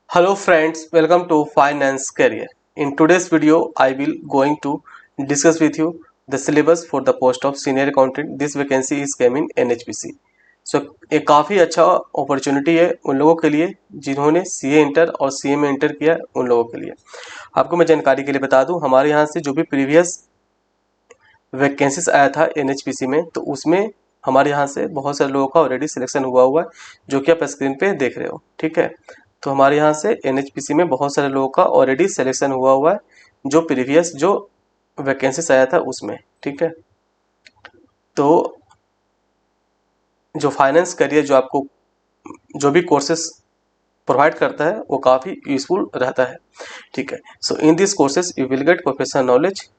Hello friends, welcome to Finance Career. In today's video, I will going to discuss with you the syllabus for the post of senior accountant. This vacancy is came in NHPC. So ये काफ़ी अच्छा opportunity है उन लोगों के लिए जिन्होंने CA inter और सीए में इंटर किया उन लोगों के लिए। आपको मैं जानकारी के लिए बता दूं, हमारे यहाँ से जो भी प्रीवियस वैकेंसीज आया था NHPC में, तो उसमें हमारे यहाँ से बहुत सारे लोगों का ऑलरेडी सिलेक्शन हुआ है, जो कि आप स्क्रीन पे देख रहे हो। ठीक है, तो हमारे यहाँ से NHPC में बहुत सारे लोगों का ऑलरेडी सिलेक्शन हुआ है, जो प्रीवियस जो वैकेंसीज आया था उसमें। ठीक है, तो जो फाइनेंस करियर जो आपको जो भी कोर्सेस प्रोवाइड करता है वो काफ़ी यूजफुल रहता है। ठीक है, so in this courses you will get professional knowledge.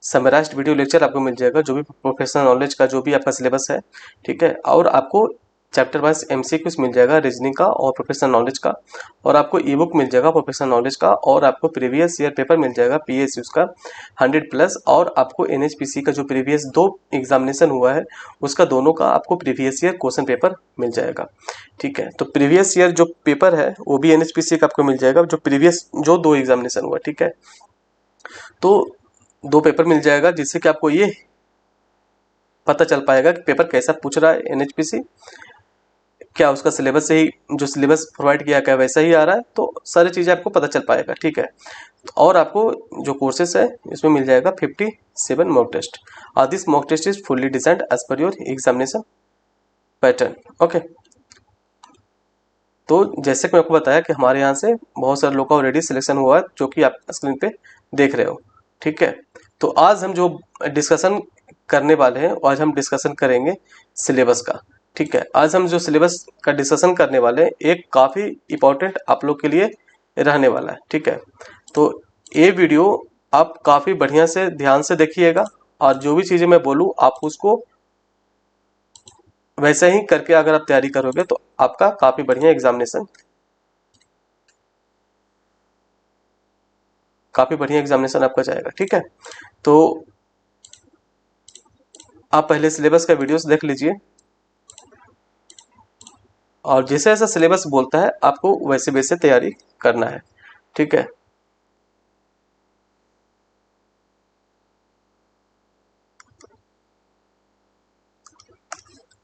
Summarized video lecture आपको मिल जाएगा, जो भी प्रोफेशनल नॉलेज का जो भी आपका सिलेबस है। ठीक है, और आपको चैप्टर वाइज MCQs मिल जाएगा रीजनिंग का और प्रोफेशनल नॉलेज का, और आपको ई बुक मिल जाएगा प्रोफेशनल नॉलेज का, और आपको प्रीवियस ईयर पेपर मिल जाएगा PSUs का 100+, और आपको NHPC का जो प्रीवियस 2 एग्जामिनेशन हुआ है उसका दोनों का आपको प्रीवियस ईयर क्वेश्चन पेपर मिल जाएगा। ठीक है, तो प्रीवियस ईयर जो पेपर है वो भी NHPC का आपको मिल जाएगा, जो प्रीवियस जो 2 एग्जामिनेशन हुआ। ठीक है, तो 2 पेपर मिल जाएगा, जिससे कि आपको ये पता चल पाएगा कि पेपर कैसा पूछ रहा है NHPC, क्या उसका सिलेबस से ही जो सिलेबस प्रोवाइड किया गया वैसा ही आ रहा है, तो सारी चीज़ें आपको पता चल पाएगा। ठीक है, और आपको जो कोर्सेस है इसमें मिल जाएगा 57 मॉक टेस्ट, और this mock test is fully designed as per your examination pattern. Okay, तो जैसे कि मैं आपको बताया कि हमारे यहाँ से बहुत सारे लोगों का ऑलरेडी सिलेक्शन हुआ है, जो कि आप स्क्रीन पे देख रहे हो। ठीक है, तो आज हम जो डिस्कशन करने वाले हैं, आज हम डिस्कशन करेंगे सिलेबस का। ठीक है, आज हम जो सिलेबस का डिस्कशन करने वाले हैं एक काफ़ी इम्पोर्टेंट आप लोग के लिए रहने वाला है। ठीक है, तो ये वीडियो आप काफ़ी बढ़िया से ध्यान से देखिएगा, और जो भी चीज़ें मैं बोलूँ आप उसको वैसे ही करके अगर आप तैयारी करोगे तो आपका काफ़ी बढ़िया एग्जामिनेशन आपका जाएगा। ठीक है, तो आप पहले सिलेबस का वीडियोस देख लीजिए, और जैसे जैसा सिलेबस बोलता है आपको वैसे वैसे तैयारी करना है। ठीक है,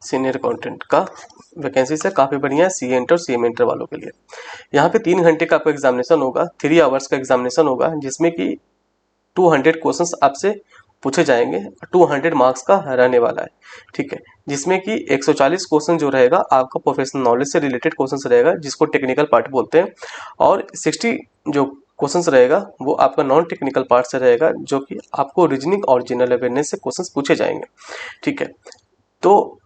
सीनियर अकाउंटेंट का वैकेंसी से काफ़ी बढ़िया है सीए इंटर और सीएम इंटर वालों के लिए। यहाँ पे 3 घंटे का आपका एग्जामिनेशन होगा, 3 आवर्स का एग्जामिनेशन होगा, जिसमें कि 200 क्वेश्चंस आपसे पूछे जाएंगे, 200 मार्क्स का रहने वाला है। ठीक है, जिसमें कि 140 क्वेश्चन जो रहेगा आपका प्रोफेशनल नॉलेज से रिलेटेड क्वेश्चंस रहेगा, जिसको टेक्निकल पार्ट बोलते हैं, और 60 जो क्वेश्चंस रहेगा वो आपका नॉन टेक्निकल पार्ट से रहेगा, जो कि आपको रीजनिंग और जनरल अवेयरनेस से क्वेश्चंस पूछे जाएंगे। ठीक है, तो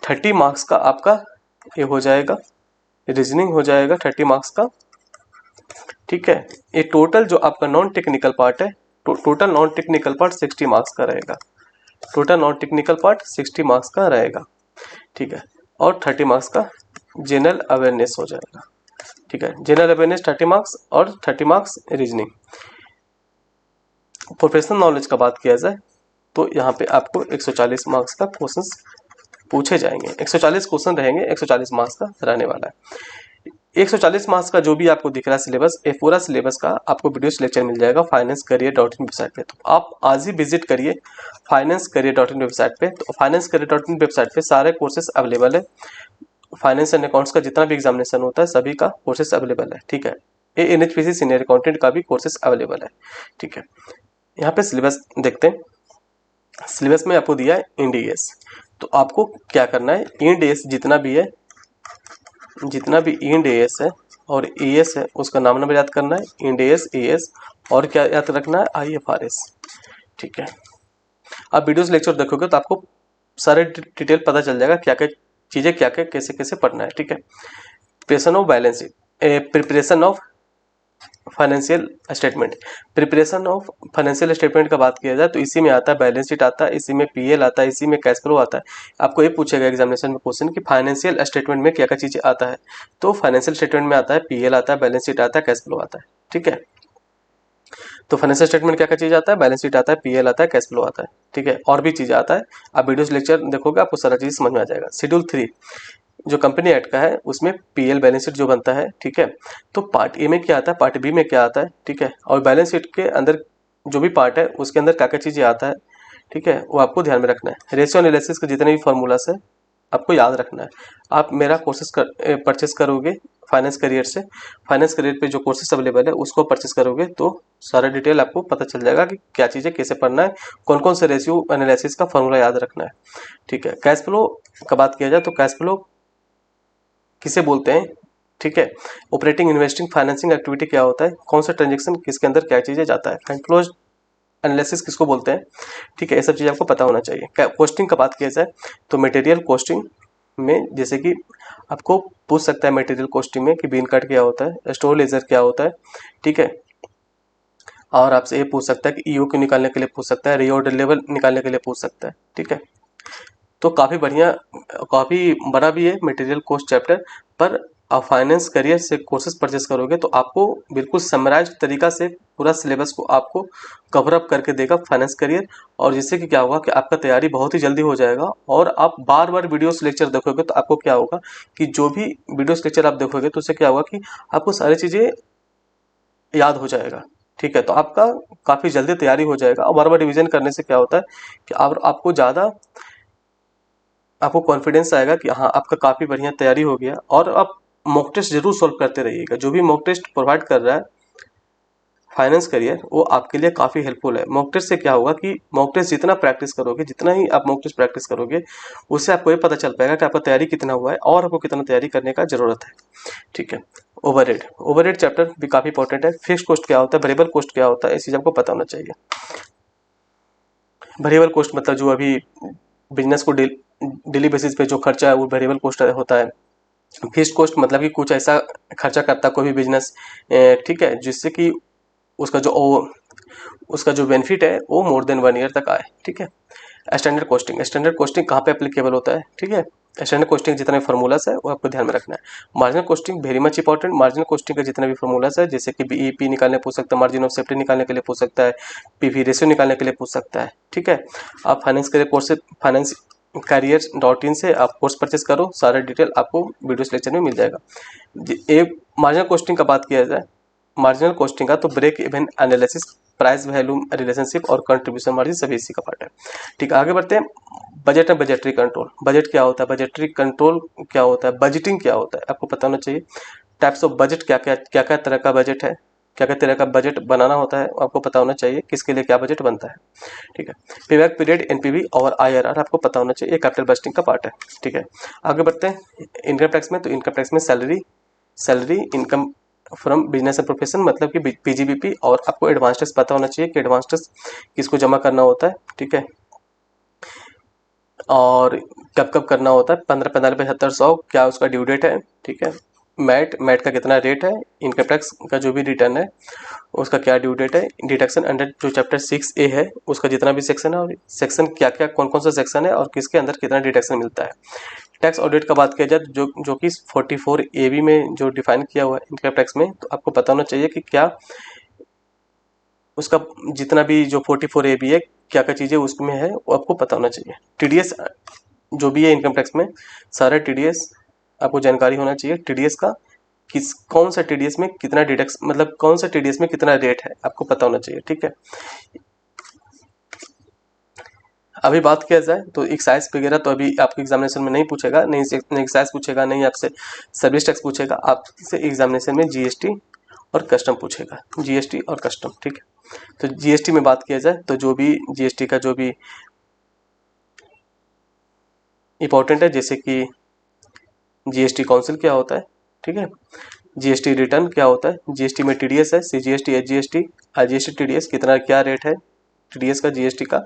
30 मार्क्स का आपका ये हो जाएगा, रीजनिंग हो जाएगा 30 मार्क्स का। ठीक है, ये टोटल जो आपका नॉन टेक्निकल पार्ट है, total non technical part 60 marks का रहेगा, total non technical part 60 marks का रहेगा। ठीक है, और 30 मार्क्स का जनरल अवेयरनेस हो जाएगा। ठीक है, जनरल अवेयरनेस 30 मार्क्स और 30 मार्क्स रीजनिंग। प्रोफेशनल नॉलेज का बात किया जाए तो यहाँ पे आपको 140 मार्क्स का क्वेश्चंस पूछे जाएंगे, 140 क्वेश्चन रहेंगे, 140 मार्क्स का रहने वाला है। 140 मार्क्स का जो भी आपको दिख रहा है सिलेबस, ये पूरा सिलेबस का आपको वीडियो लेक्चर मिल जाएगा finance-career.in वेबसाइट पे। तो आप आज ही विजिट करिए finance-career.in वेबसाइट पे। तो finance-career.in वेबसाइट पे सारे कोर्सेज अवेलेबल है, फाइनेंस एंड अकाउंट्स का जितना भी एग्जामिनेशन होता है सभी का कोर्सेज अवेलेबल है। ठीक है, ये NHPC सीनियर अकाउंटेंट का भी कोर्सेज अवेलेबल है। ठीक है, यहाँ पे सिलेबस देखते हैं। सिलेबस में आपको दिया है IND-AS, तो आपको क्या करना है, IND-AS जितना भी IND-AS है और AS है उसका नाम नंबर याद करना है, IND-AS AS, और क्या याद रखना है, IFRS। ठीक है, आप वीडियोस लेक्चर देखोगे तो आपको सारे डिटेल पता चल जाएगा, क्या क्या चीज़ें क्या क्या कैसे कैसे पढ़ना है। ठीक है, preparation of balance sheet, preparation of financial statement, preparation of financial statement का बात किया जाए तो इसी में आता है बैलेंस शीट आता है, इसी में PL आता है, इसी में कैश फ्लो आता है। आपको ये पूछेगा एग्जामिनेशन में क्वेश्चन कि फाइनेंशियल स्टेटमेंट में क्या क्या चीज़ें आता है, तो फाइनेंशियल स्टेटमेंट में आता है PL आता है, बैलेंस शीट आता है, कैश फ्लो आता है। ठीक है, तो फाइनेंशियल स्टेटमेंट क्या क्या चीज़ आता है, बैलेंस शीट आता है, PL आता है, कैश फ्लो आता है। ठीक है, और भी चीज़ें आता है, आप वीडियोस लेक्चर देखोगे आपको सारा चीज़ समझ में आ जाएगा। शेड्यूल 3, जो कंपनी एक्ट का है उसमें पीएल बैलेंस शीट जो बनता है, ठीक है। तो पार्ट ए में क्या आता है, पार्ट बी में क्या आता है, ठीक है, और बैलेंस शीट के अंदर जो भी पार्ट है उसके अंदर क्या क्या चीज़ें आता है, ठीक है, वो आपको ध्यान में रखना है। रेशियो एनालिसिस के जितने भी फॉर्मूलास है आपको याद रखना है। आप मेरा कोर्सेस परचेस करोगे फाइनेंस करियर से, फाइनेंस करियर पे जो कोर्सेस अवेलेबल है उसको परचेस करोगे तो सारा डिटेल आपको पता चल जाएगा कि क्या चीज़ें कैसे पढ़ना है, कौन कौन से रेशियो एनालिसिस का फॉर्मूला याद रखना है, ठीक है। कैश फ्लो का बात किया जाए तो कैश फ्लो किसे बोलते हैं, ठीक है। ऑपरेटिंग, इन्वेस्टिंग, फाइनेंसिंग एक्टिविटी क्या होता है, कौन सा ट्रांजेक्शन किसके अंदर क्या चीज़ें जाता है, फंड फ्लो एनालिसिस किसको बोलते हैं, ठीक है। ये सब चीज़ आपको पता होना चाहिए। कॉस्टिंग का बात किया जाए तो मटेरियल कॉस्टिंग में जैसे कि आपको पूछ सकता है मटेरियल कॉस्टिंग में कि बीन कार्ड क्या होता है, स्टोर लेजर क्या होता है, ठीक है। और आपसे ये पूछ सकता है कि ईओ क्यू निकालने के लिए पूछ सकता है, रिऑर्डर लेवल निकालने के लिए पूछ सकता है, ठीक है। तो काफ़ी बढ़िया, काफ़ी बड़ा भी है मटेरियल कॉस्ट चैप्टर, पर आप फाइनेंस करियर से कोर्सेज परचेस करोगे तो आपको बिल्कुल समराइज तरीका से पूरा सिलेबस को आपको कवर अप करके देगा फाइनेंस करियर। और जिससे कि क्या होगा कि आपका तैयारी बहुत ही जल्दी हो जाएगा। और आप बार बार वीडियोस लेक्चर देखोगे तो आपको क्या होगा कि जो भी वीडियोस लेक्चर आप देखोगे तो उससे क्या होगा कि आपको सारी चीज़ें याद हो जाएगा, ठीक है। तो आपका काफ़ी जल्दी तैयारी हो जाएगा। और बार बार रिविजन करने से क्या होता है कि आपको ज़्यादा आपको कॉन्फिडेंस आएगा कि हाँ आपका काफ़ी बढ़िया तैयारी हो गया। और आप मॉक टेस्ट जरूर सॉल्व करते रहिएगा। जो भी मॉक टेस्ट प्रोवाइड कर रहा है फाइनेंस करियर वो आपके लिए काफ़ी हेल्पफुल है। मॉक टेस्ट से क्या होगा कि मॉक टेस्ट जितना प्रैक्टिस करोगे, जितना ही आप मॉक टेस्ट प्रैक्टिस करोगे, उससे आपको ये पता चल पाएगा कि आपका तैयारी कितना हुआ है और आपको कितना तैयारी करने का ज़रूरत है, ठीक है। ओवरहेड, ओवरहेड चैप्टर भी काफ़ी इंपॉर्टेंट है। फिक्स्ड कॉस्ट क्या होता है, वेरिएबल कॉस्ट क्या होता है, इस चीज़ आपको पता होना चाहिए। वेरिएबल कॉस्ट मतलब जो अभी बिजनेस को डेली बेसिस पे जो खर्चा है वो वेरिएबल कॉस्ट होता है। फिक्स्ड कॉस्ट मतलब कि कुछ ऐसा खर्चा करता है कोई भी बिजनेस, ठीक है, जिससे कि उसका जो उसका जो बेनिफिट है वो मोर देन 1 ईयर तक आए, ठीक है। स्टैंडर्ड कॉस्टिंग, स्टैंडर्ड कॉस्टिंग कहाँ पे एप्लीकेबल होता है, ठीक है। स्टैंडर्ड कॉस्टिंग जितने फार्मूलास है वो आपको ध्यान में रखना है। Marginal costing very much important. Marginal costing का जितने भी फार्मूलास है जैसे कि बीईपी निकालने पूछ सकता है, मार्जिन ऑफ सेफ्टी निकालने के लिए पूछ सकता है, पीवी रेशियो निकालने के लिए पूछ सकता है, ठीक है। आप फाइनेंस के कोर्स से फाइनेंस careers.in से आप कोर्स परचेस करो, सारा डिटेल आपको वीडियोस लेक्चर में मिल जाएगा। एक मार्जिनल कॉस्टिंग का बात किया जाए, मार्जिनल कॉस्टिंग का तो break even analysis, price value relationship और कंट्रीब्यूशन मार्जिन सभी इसी का पार्ट है, ठीक है। आगे बढ़ते हैं। Budget and budgetary control, budget क्या होता है, बजटरी कंट्रोल क्या होता है, बजटिंग क्या होता है, आपको पता होना चाहिए। टाइप्स ऑफ बजट क्या क्या तरह का बजट है, क्या क्या तरह का बजट बनाना होता है आपको पता होना चाहिए, किसके लिए क्या बजट बनता है, ठीक है। पेबैक पीरियड, एनपीवी और आईआरआर आपको पता होना चाहिए, कैपिटल बजटिंग का पार्ट है, ठीक है। आगे बढ़ते हैं इनकम टैक्स में। तो इनकम टैक्स में salary income from business and profession मतलब कि पीजीबीपी, और आपको एडवांस टैक्स पता होना चाहिए कि एडवांस टैक्स किसको जमा करना होता है, ठीक है, और कब कब करना होता है। 15, 45, 75, 100 क्या उसका ड्यू डेट है, ठीक है। मैट का कितना रेट है, इनकम टैक्स का जो भी रिटर्न है उसका क्या ड्यू डेट है, डिडक्शन अंडर जो चैप्टर 6A है उसका जितना भी सेक्शन है, और सेक्शन क्या क्या कौन कौन सा सेक्शन है और किसके अंदर कितना डिडक्शन मिलता है। टैक्स ऑडिट का बात किया जाए जो कि 44AB में जो डिफाइन किया हुआ है इनकम टैक्स में, तो आपको पता होना चाहिए कि क्या उसका जितना भी जो 44AB है क्या क्या चीज़ें उसमें है वो आपको पता होना चाहिए। टीडीएस जो भी है इनकम टैक्स में, सारा टीडीएस आपको जानकारी होना चाहिए। टीडीएस का कौन सा टीडीएस में कितना डिडक्स मतलब कौन सा टीडीएस में कितना रेट है आपको पता होना चाहिए, ठीक है। अभी बात किया जाए तो एक्साइज वगैरह तो अभी आपके एग्जामिनेशन में नहीं पूछेगा, नहीं एक्साइज पूछेगा, नहीं आपसे सर्विस टैक्स पूछेगा, आपसे एग्जामिनेशन में जीएसटी और कस्टम पूछेगा, जीएसटी और कस्टम, ठीक है। तो जीएसटी में बात किया जाए तो जो भी जीएसटी का जो भी इंपॉर्टेंट है जैसे कि जीएसटी काउंसिल क्या होता है, ठीक है, जीएसटी रिटर्न क्या होता है, जीएसटी में टीडीएस है, सीजीएसटी, एचजीएसटी, आईजीएसटी, टीडीएस कितना क्या रेट है टीडीएस का, जीएसटी का,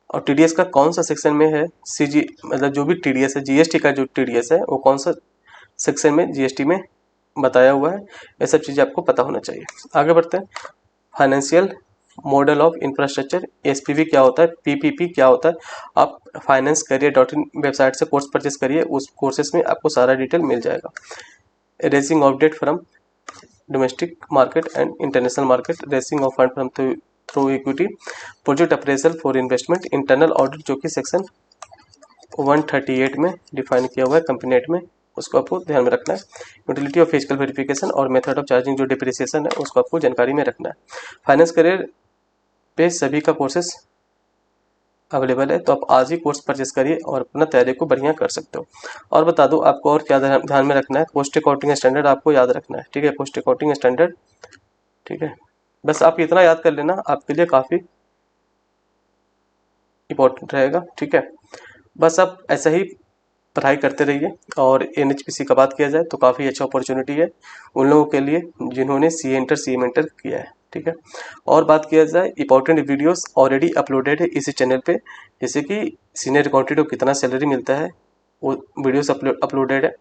और टीडीएस का कौन सा सेक्शन में है, सीजी मतलब जो भी टीडीएस है, जीएसटी का जो टीडीएस है वो कौन सा सेक्शन में जीएसटी में बताया हुआ है, ये सब चीज़ें आपको पता होना चाहिए। आगे बढ़ते हैं। Financial model of infrastructure, SPV क्या होता है, पीपीपी क्या होता है। आप फाइनेंस करियर.in वेबसाइट से कोर्स परचेस करिए, उस कोर्सेस में आपको सारा डिटेल मिल जाएगा। Raising of debt from domestic market and international market, raising of fund from through equity, project appraisal for investment, internal audit जो कि सेक्शन 138 में डिफाइन किया हुआ है कंपनी एक्ट में, उसको आपको ध्यान में रखना है। यूटिलिटी ऑफ फिजिकल वेरिफिकेशन और मेथड ऑफ चार्जिंग जो डिप्रिसिएशन है उसको आपको जानकारी में रखना है। फाइनेंस करियर पे सभी का कोर्सेस अवेलेबल है, तो आप आज ही कोर्स परचेस करिए और अपना तैयारी को बढ़िया कर सकते हो। और बता दूं आपको और क्या ध्यान में रखना है, कॉस्ट अकाउंटिंग स्टैंडर्ड आपको याद रखना है, ठीक है, कॉस्ट अकाउंटिंग स्टैंडर्ड, ठीक है। बस आप इतना याद कर लेना, आपके लिए काफ़ी इंपॉर्टेंट रहेगा, ठीक है। बस आप ऐसा ही पढ़ाई करते रहिए। और NHPC का बात किया जाए तो काफ़ी अच्छा अपॉर्चुनिटी है उन लोगों के लिए जिन्होंने CA इंटर किया है, ठीक है। और बात किया जाए इंपॉर्टेंट वीडियोस ऑलरेडी अपलोडेड है इसी चैनल पे, जैसे कि सीनियर अकाउंटेंट को कितना सैलरी मिलता है वो वीडियोस अपलोडेड है,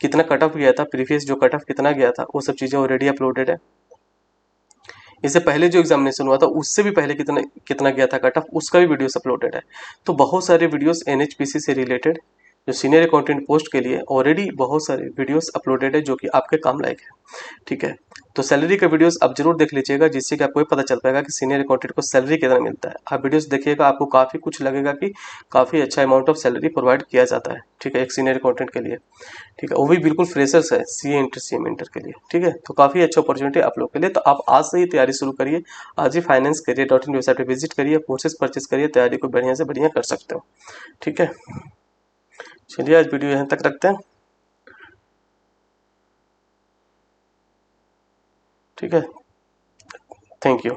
कितना कट ऑफ गया था, प्रीवियस जो कट ऑफ कितना गया था वो सब चीज़ें ऑलरेडी अपलोडेड है। इससे पहले जो एग्जामिनेशन हुआ था उससे भी पहले कितना कितना गया था कट ऑफ, उसका भी वीडियोस अपलोडेड है। तो बहुत सारे वीडियोस NHPC से रिलेटेड जो सीनियर अकाउंटेंट पोस्ट के लिए ऑलरेडी बहुत सारे वीडियोस अपलोडेड है जो कि आपके काम लायक है, ठीक है। तो सैलरी का वीडियोस आप जरूर देख लीजिएगा जिससे कि आपको ये पता चल पाएगा कि सीनियर अकाउंटेंट को सैलरी कितना मिलता है। आप वीडियोस देखिएगा, आपको काफ़ी कुछ लगेगा कि काफ़ी अच्छा अमाउंट ऑफ सैलरी प्रोवाइड किया जाता है, ठीक है, एक सीनियर अकाउंटेंट के लिए, ठीक है। वो भी बिल्कुल फ्रेशर्स है CA इंटर के लिए, ठीक है। तो काफ़ी अच्छा अपॉर्चुनिटी आप लोग के लिए, तो आप आज से ही तैयारी शुरू करिए। आज ही finance-career.in वेबसाइट पर विजिट करिए, कोर्सेज परचेस करिए, तैयारी को बढ़िया से बढ़िया कर सकते हो, ठीक है। चलिए आज वीडियो यहाँ तक रखते हैं, ठीक है। Thank you.